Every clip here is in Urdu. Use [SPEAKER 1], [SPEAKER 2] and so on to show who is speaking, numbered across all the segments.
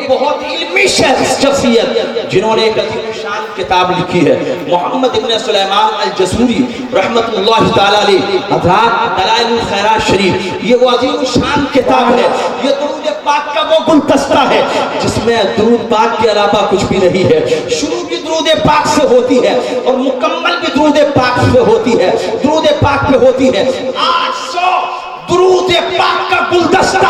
[SPEAKER 1] بہت علمی شخصیت جنہوں نے ایک عظیم شان کتاب لکھی ہے، محمد ابن سلیمان الجسوری رحمت اللہ تعالی علیہ، حضرات دلائل الخیرات شریف، یہ وہ عظیم شان کتاب ہے، یہ درود پاک کا وہ گلدستہ ہے جس میں درود پاک کے علاوہ کچھ بھی نہیں ہے۔ شروع بھی درود پاک سے ہوتی ہے اور مکمل بھی درود پاک سے ہوتی ہے، درود پاک پہ ہوتی ہے۔ 800 درود پاک کا گلدستہ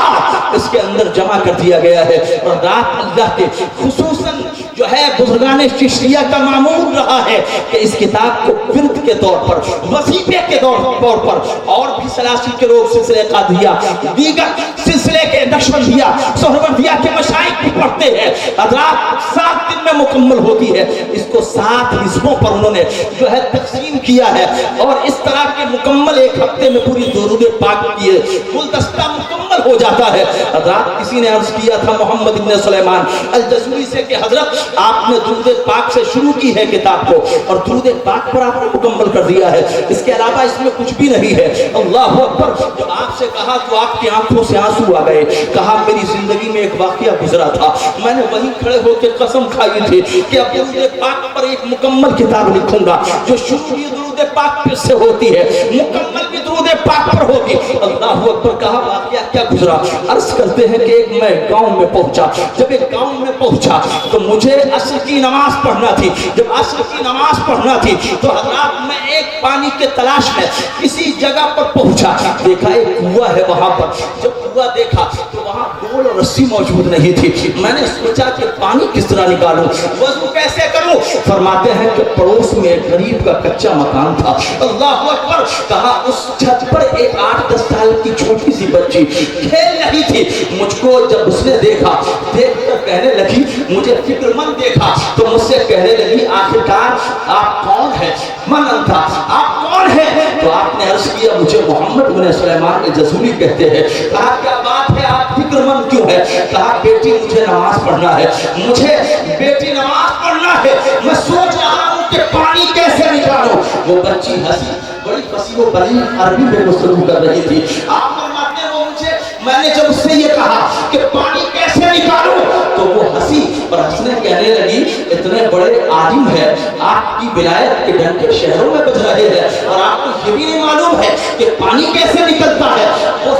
[SPEAKER 1] اس کے اندر جمع کر دیا گیا ہے، اور رات اللہ کے خصوصاً جو ہے بزرگان چشتیہ کا معمول رہا ہے کہ اس کتاب کو ورد کے طور پر، وظیفے کے طور پر، اور بھی سلاسل کے لوگ سلسلے قادریہ، دیگر سلسلے کے نقشبندیہ، سہروردیہ کے مشائخ بھی پڑھتے ہیں۔ حضرات 7 دن میں مکمل ہوتی ہے، اس کو 7 حصوں پر انہوں نے جو ہے تقسیم کیا ہے، اور اس طرح کے مکمل 1 ہفتے میں پوری درود پاک کی گلدستہ مکمل ہو جاتا ہے۔ حضرات کسی نے عرض کیا تھا محمد ابن سلیمان الجسوری سے کہ حضرت آپ نے درود پاک سے شروع کی ہے کتاب کو اور درود پاک پر آپ نے مکمل کر دیا ہے، اس کے علاوہ اس میں کچھ بھی نہیں ہے۔ اللہ اکبر! جب آپ سے کہا تو آپ کی آنکھوں سے آنسو آ گئے، کہا میری زندگی میں ایک واقعہ گزرا تھا، میں نے وہیں کھڑے ہو کے قسم کھائی تھی کہ اب درود پاک پر ایک مکمل کتاب لکھوں گا جو شروع بھی درود پاک پر سے ہوتی ہے، مکمل بھی درود پاک پر ہوگی۔ اللہ اکبر! کہا واقعہ کیا گزرا؟ عرض کرتے ہیں کہ ایک میں گاؤں میں پہنچا، جب ایک گاؤں میں پہنچا تو مجھے عصر کی نماز پڑھنا تھی، جب عصر کی نماز پڑھنا تھی تو حضرات میں ایک پانی کے تلاش میں کسی جگہ پر پہنچا، دیکھا ایک کنواں ہے وہاں پر، جب کنواں دیکھا تو وہاں ڈول اور رسی موجود نہیں تھی، میں نے سوچا کہ پانی کس طرح نکالوں، وضو کیسے کروں؟ فرماتے ہیں کہ پڑوس میں ایک غریب کا کچا مکان تھا۔ اللہ اکبر! کہا اس چھت پر ایک 8-10 سال کی چھوٹی سی بچی کھیل رہی تھی، مجھ کو جب اس نے دیکھا، دیکھ کر کہنے لگی، مجھے فکر مند دیکھا تو مجھ سے کہنے لگی آخرکار آپ کون ہیں؟ من انتا، آپ کون ہیں؟ تو آپ نے عرض کیا مجھے محمد بن سلیمان الجسوری کہتے ہیں۔ کہا کیا بات ہے، آپ فکر مند کیوں ہے؟ کہا بیٹی مجھے نماز پڑھنا ہے، مجھے بیٹی نماز پڑھنا ہے، میں سوچ رہا ہوں کہ پانی کیسے نکالوں۔ وہ بچی ہنسی، بڑی فصیح و بلیغ عربی میں گفتگو کر رہی تھی۔ آپ فرماتے ہیں وہ مجھے، میں نے جب اس سے یہ کہا کہ پانی کیسے نکالوں تو وہ ہنسی اور ہنسنے کہنے لگی اتنے بڑے عالم ہیں، آپ کی ولایت کے ڈنکے شہروں میں بج رہے ہیں اور آپ کو یہ بھی نہیں معلوم ہے کہ پانی کیسے نکلتا ہے۔ وہ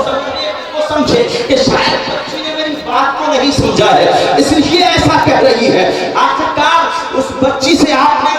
[SPEAKER 1] سمجھے کہ شاید بچی نے میری بات کو نہیں سمجھا ہے اس لیے ایسا کہہ رہی ہے۔ آخرکار اس بچی سے آپ نے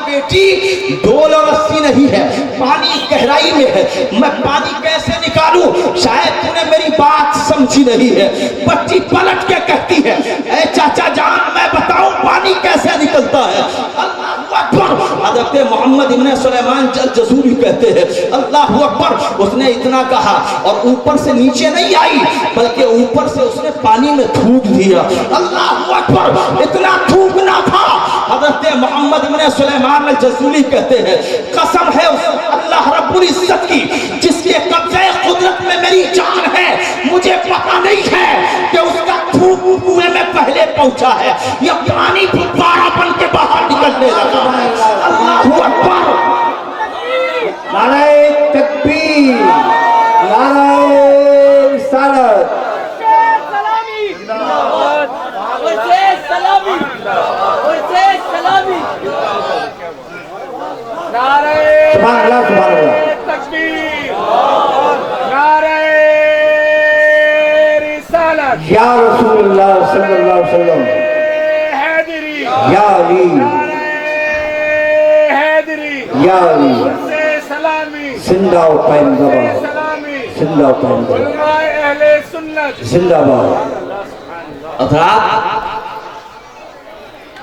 [SPEAKER 1] بیٹی ڈول اور رسی نہیں ہے، پانی گہرائی میں ہے، میں پانی کیسے نکالوں؟ شاید تو نے میری بات سمجھی نہیں ہے۔ بچی پلٹ کے کہتی ہے اے چاچا جان میں بتاؤں پانی کیسے نکلتا ہے؟ اللہ اکبر! حضرت محمد ابن سلیمان الجسوری کہتے ہیں اللہ اکبر! اس نے اتنا کہا اور اوپر سے نیچے نہیں آئی بلکہ اوپر سے اس نے پانی میں تھوک دیا۔ اللہ اکبر! اتنا تھوکنا تھا۔ حضرت محمد ابن سلیمان الجسوری کہتے ہیں قسم ہے اس اللہ رب العزت کی جس کے قبضہ قدرت میں میری جان ہے، مجھے پتہ نہیں ہے کہ اس کا تھوک کنویں میں پہلے پہنچا ہے یا پانی پھپھارا بن کے باہر نکلنے لگا ہے۔ اللہ اکبر!
[SPEAKER 2] نعرہ تکبیر، نعرہ رسالت، سبحان اللہ سبحان اللہ،
[SPEAKER 3] تکبیر، نعرہ رسالت،
[SPEAKER 2] یا رسول اللہ صلی اللہ علیہ وسلم،
[SPEAKER 3] حیدری،
[SPEAKER 2] یا علی،
[SPEAKER 3] حیدری،
[SPEAKER 2] یا علی،
[SPEAKER 3] سلامی،
[SPEAKER 2] زندہ و قائم زبان،
[SPEAKER 3] سلامی،
[SPEAKER 2] زندہ و قائم زبان،
[SPEAKER 3] علماء اہل سنت،
[SPEAKER 2] زندہ باد۔
[SPEAKER 1] حضرات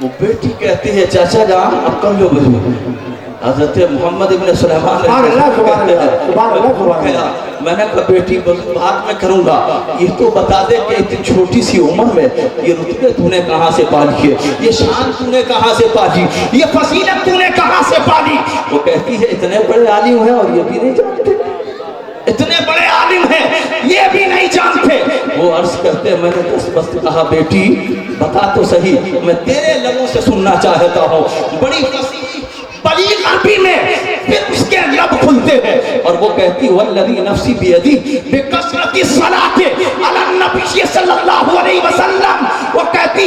[SPEAKER 1] وہ بیٹی کہتی ہے چاچا جان اب کم لو بجو۔ حضرت محمد ابن سلیمان
[SPEAKER 2] سبحان اللہ سبحان اللہ، سبحان اللہ سبحان اللہ۔
[SPEAKER 1] میں نے کہا بیٹی بات میں کروں گا، یہ تو بتا دے کہ اتنی چھوٹی سی عمر میں یہ رتبے تو نے کہاں سے پالی ہے، یہ شان تو نے کہاں سے پالی، یہ فضیلت تو نے کہاں سے پالی؟ وہ کہتی ہے اتنے بڑے عالم ہیں اور یہ بھی نہیں جانتے، اتنے بڑے عالم ہیں یہ بھی نہیں جانتے۔ وہ عرض کرتے میں نے بس کہا بیٹی بتا تو صحیح، میں تیرے لبوں سے سننا چاہتا ہوں۔ بڑی فصیح بلیغ عربی میں پھر اس کے لب کھلتے ہیں اور وہ کہتی والذی نفسی بیدی بکثرت الصلاۃ علی النبی صلی اللہ علیہ وسلم، وہ کہتی